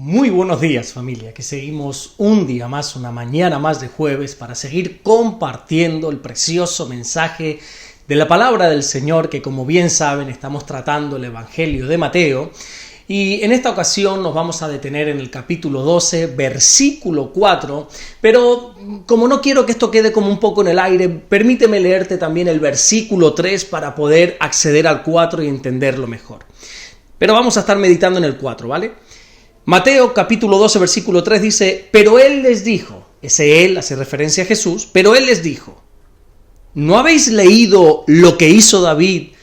Muy buenos días, familia, que seguimos un día más, una mañana más de jueves para seguir compartiendo el precioso mensaje de la palabra del Señor que, como bien saben, estamos tratando el Evangelio de Mateo. Y en esta ocasión nos vamos a detener en el capítulo 12, versículo 4, pero como no quiero que esto quede como un poco en el aire, permíteme leerte también el versículo 3 para poder acceder al 4 y entenderlo mejor. Pero vamos a estar meditando en el 4, ¿vale? Mateo capítulo 12 versículo 3 dice: pero él les dijo, ese él hace referencia a Jesús, pero él les dijo: ¿no habéis leído lo que hizo David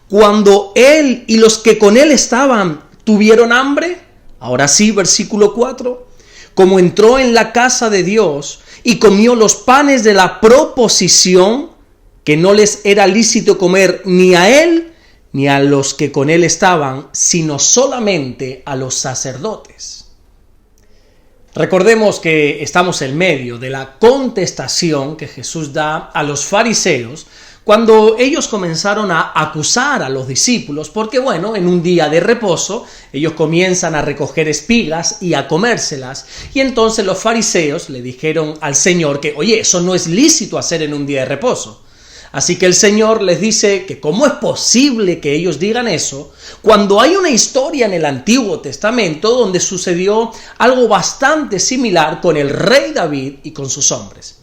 cuando él y los que con él estaban tuvieron hambre? Ahora sí, versículo 4, como entró en la casa de Dios y comió los panes de la proposición, que no les era lícito comer ni a él ni a los que con él estaban, sino solamente a los sacerdotes. Recordemos que estamos en medio de la contestación que Jesús da a los fariseos cuando ellos comenzaron a acusar a los discípulos, porque en un día de reposo ellos comienzan a recoger espigas y a comérselas, y entonces los fariseos le dijeron al Señor que, oye, eso no es lícito hacer en un día de reposo. Así que el Señor les dice que cómo es posible que ellos digan eso cuando hay una historia en el Antiguo Testamento donde sucedió algo bastante similar con el rey David y con sus hombres.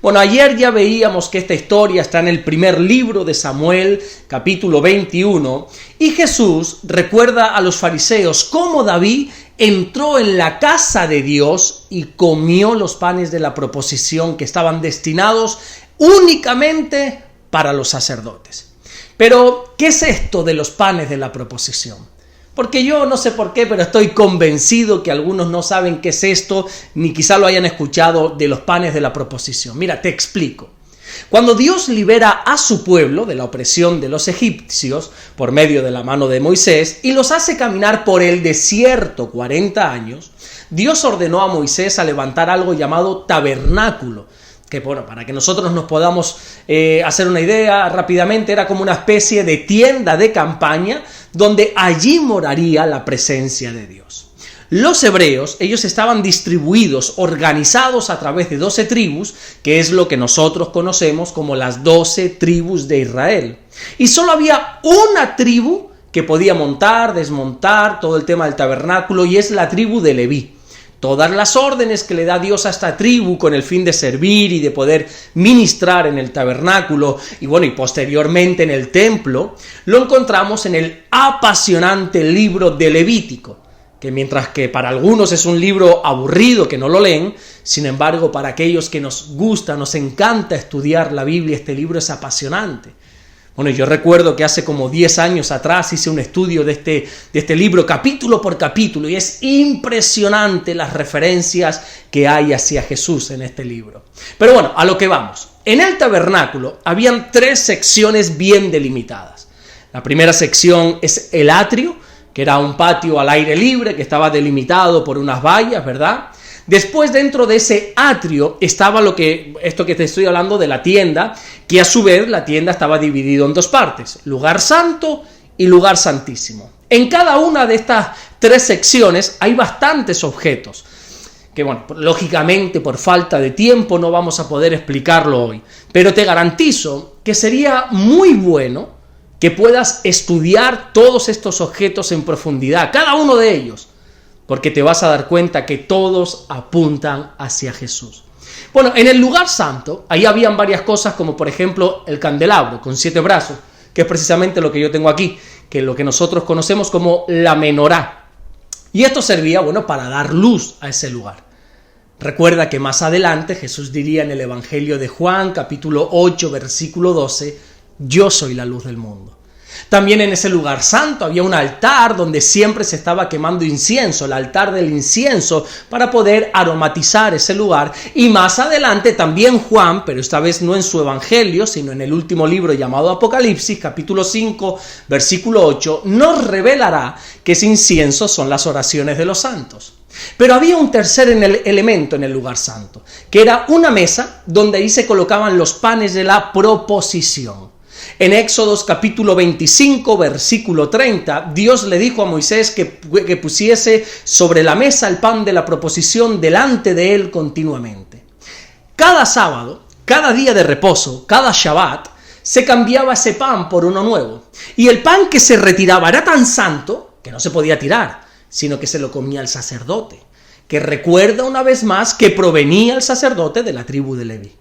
Bueno, ayer ya veíamos que esta historia está en el primer libro de Samuel, capítulo 21, y Jesús recuerda a los fariseos cómo David entró en la casa de Dios y comió los panes de la proposición que estaban destinados únicamente para los sacerdotes. Pero, ¿qué es esto de los panes de la proposición? Porque yo no sé por qué, pero estoy convencido que algunos no saben qué es esto, ni quizá lo hayan escuchado de los panes de la proposición. Mira, te explico. Cuando Dios libera a su pueblo de la opresión de los egipcios por medio de la mano de Moisés y los hace caminar por el desierto 40 años, Dios ordenó a Moisés a levantar algo llamado tabernáculo, que para que nosotros nos podamos hacer una idea rápidamente, era como una especie de tienda de campaña donde allí moraría la presencia de Dios. Los hebreos, ellos estaban distribuidos, organizados a través de 12 tribus, que es lo que nosotros conocemos como las 12 tribus de Israel. Y solo había una tribu que podía montar, desmontar todo el tema del tabernáculo, y es la tribu de Leví. Todas las órdenes que le da Dios a esta tribu con el fin de servir y de poder ministrar en el tabernáculo y posteriormente en el templo, lo encontramos en el apasionante libro de Levítico, que mientras que para algunos es un libro aburrido que no lo leen, sin embargo para aquellos que nos gusta, nos encanta estudiar la Biblia, este libro es apasionante. Yo recuerdo que hace como 10 años atrás hice un estudio de este libro capítulo por capítulo y es impresionante las referencias que hay hacia Jesús en este libro. Pero a lo que vamos. En el tabernáculo habían 3 secciones bien delimitadas. La primera sección es el atrio, que era un patio al aire libre que estaba delimitado por unas vallas, ¿verdad? Después, dentro de ese atrio estaba esto que te estoy hablando de la tienda, que a su vez la tienda estaba dividido en 2 partes, lugar santo y lugar santísimo. En cada una de estas 3 secciones hay bastantes objetos, que lógicamente por falta de tiempo no vamos a poder explicarlo hoy, pero te garantizo que sería muy bueno que puedas estudiar todos estos objetos en profundidad, cada uno de ellos, porque te vas a dar cuenta que todos apuntan hacia Jesús. En el lugar santo, ahí habían varias cosas, como por ejemplo el candelabro con 7 brazos, que es precisamente lo que yo tengo aquí, que es lo que nosotros conocemos como la menorá. Y esto servía, para dar luz a ese lugar. Recuerda que más adelante Jesús diría en el Evangelio de Juan, capítulo 8, versículo 12, yo soy la luz del mundo. También en ese lugar santo había un altar donde siempre se estaba quemando incienso, el altar del incienso, para poder aromatizar ese lugar. Y más adelante también Juan, pero esta vez no en su evangelio, sino en el último libro llamado Apocalipsis, capítulo 5, versículo 8, nos revelará que ese incienso son las oraciones de los santos. Pero había un tercer elemento en el lugar santo, que era una mesa donde ahí se colocaban los panes de la proposición. En Éxodos capítulo 25, versículo 30, Dios le dijo a Moisés que pusiese sobre la mesa el pan de la proposición delante de él continuamente. Cada sábado, cada día de reposo, cada Shabbat, se cambiaba ese pan por uno nuevo. Y el pan que se retiraba era tan santo que no se podía tirar, sino que se lo comía el sacerdote, que recuerda una vez más que provenía el sacerdote de la tribu de Leví.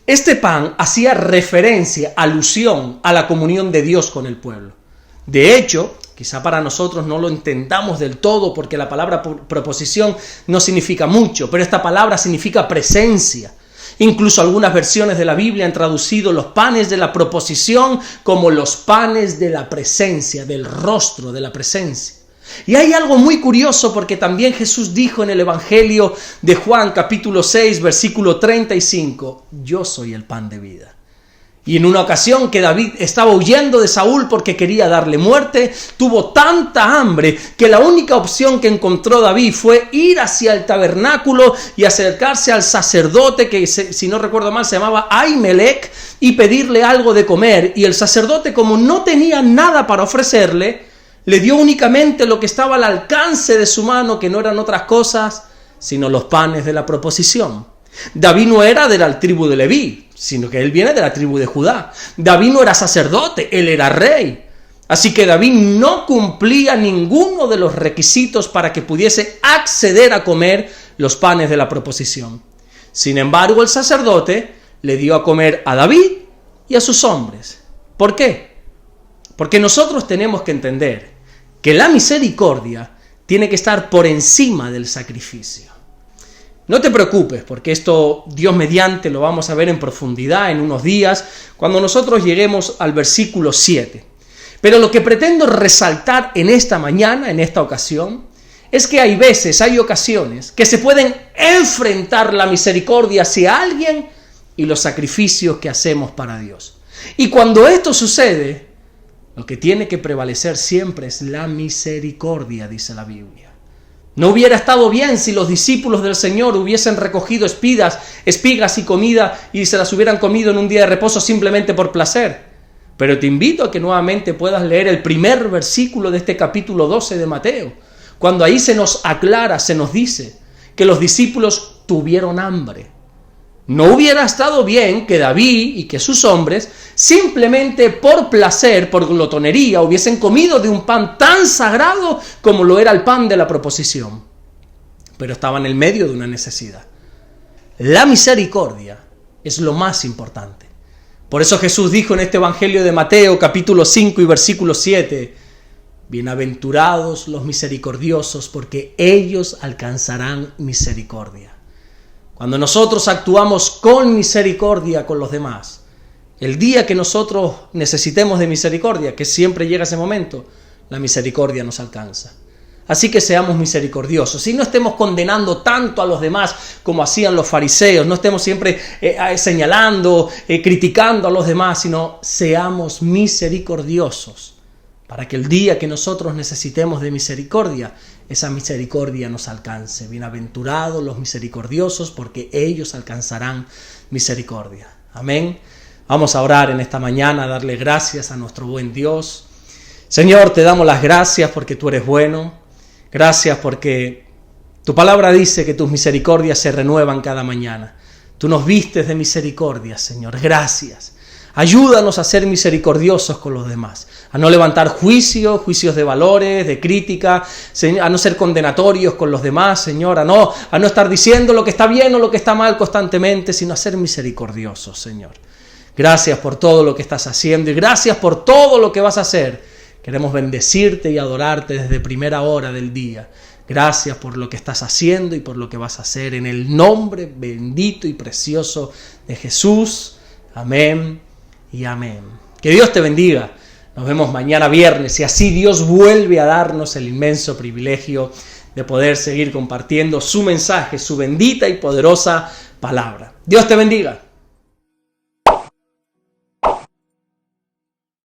Este pan hacía referencia, alusión a la comunión de Dios con el pueblo. De hecho, quizá para nosotros no lo entendamos del todo porque la palabra proposición no significa mucho, pero esta palabra significa presencia. Incluso algunas versiones de la Biblia han traducido los panes de la proposición como los panes de la presencia, del rostro de la presencia. Y hay algo muy curioso porque también Jesús dijo en el Evangelio de Juan capítulo 6 versículo 35, yo soy el pan de vida. Y en una ocasión que David estaba huyendo de Saúl porque quería darle muerte, tuvo tanta hambre que la única opción que encontró David fue ir hacia el tabernáculo y acercarse al sacerdote que, si no recuerdo mal, se llamaba Ahimelech, y pedirle algo de comer. Y el sacerdote, como no tenía nada para ofrecerle, le dio únicamente lo que estaba al alcance de su mano, que no eran otras cosas, sino los panes de la proposición. David no era de la tribu de Leví, sino que él viene de la tribu de Judá. David no era sacerdote, él era rey. Así que David no cumplía ninguno de los requisitos para que pudiese acceder a comer los panes de la proposición. Sin embargo, el sacerdote le dio a comer a David y a sus hombres. ¿Por qué? Porque nosotros tenemos que entender que la misericordia tiene que estar por encima del sacrificio. No te preocupes, porque esto Dios mediante lo vamos a ver en profundidad en unos días, cuando nosotros lleguemos al versículo 7. Pero lo que pretendo resaltar en esta mañana, en esta ocasión, es que hay veces, hay ocasiones, que se pueden enfrentar la misericordia hacia alguien y los sacrificios que hacemos para Dios. Y cuando esto sucede, lo que tiene que prevalecer siempre es la misericordia, dice la Biblia. No hubiera estado bien si los discípulos del Señor hubiesen recogido espigas y comida y se las hubieran comido en un día de reposo simplemente por placer. Pero te invito a que nuevamente puedas leer el primer versículo de este capítulo 12 de Mateo, cuando ahí se nos aclara, se nos dice que los discípulos tuvieron hambre. No hubiera estado bien que David y que sus hombres simplemente por placer, por glotonería, hubiesen comido de un pan tan sagrado como lo era el pan de la proposición. Pero estaban en medio de una necesidad. La misericordia es lo más importante. Por eso Jesús dijo en este Evangelio de Mateo, capítulo 5 y versículo 7, bienaventurados los misericordiosos, porque ellos alcanzarán misericordia. Cuando nosotros actuamos con misericordia con los demás, el día que nosotros necesitemos de misericordia, que siempre llega ese momento, la misericordia nos alcanza. Así que seamos misericordiosos y no estemos condenando tanto a los demás como hacían los fariseos, no estemos siempre señalando, criticando a los demás, sino seamos misericordiosos para que el día que nosotros necesitemos de misericordia, esa misericordia nos alcance. Bienaventurados los misericordiosos, porque ellos alcanzarán misericordia. Amén. Vamos a orar en esta mañana, a darle gracias a nuestro buen Dios. Señor, te damos las gracias porque tú eres bueno. Gracias porque tu palabra dice que tus misericordias se renuevan cada mañana. Tú nos vistes de misericordia, Señor. Gracias. Ayúdanos a ser misericordiosos con los demás, a no levantar juicios de valores, de crítica, a no ser condenatorios con los demás, Señor, a no estar diciendo lo que está bien o lo que está mal constantemente, sino a ser misericordiosos, Señor. Gracias por todo lo que estás haciendo y gracias por todo lo que vas a hacer. Queremos bendecirte y adorarte desde primera hora del día. Gracias por lo que estás haciendo y por lo que vas a hacer en el nombre bendito y precioso de Jesús. Amén y amén. Que Dios te bendiga. Nos vemos mañana viernes y así Dios vuelve a darnos el inmenso privilegio de poder seguir compartiendo su mensaje, su bendita y poderosa palabra. Dios te bendiga.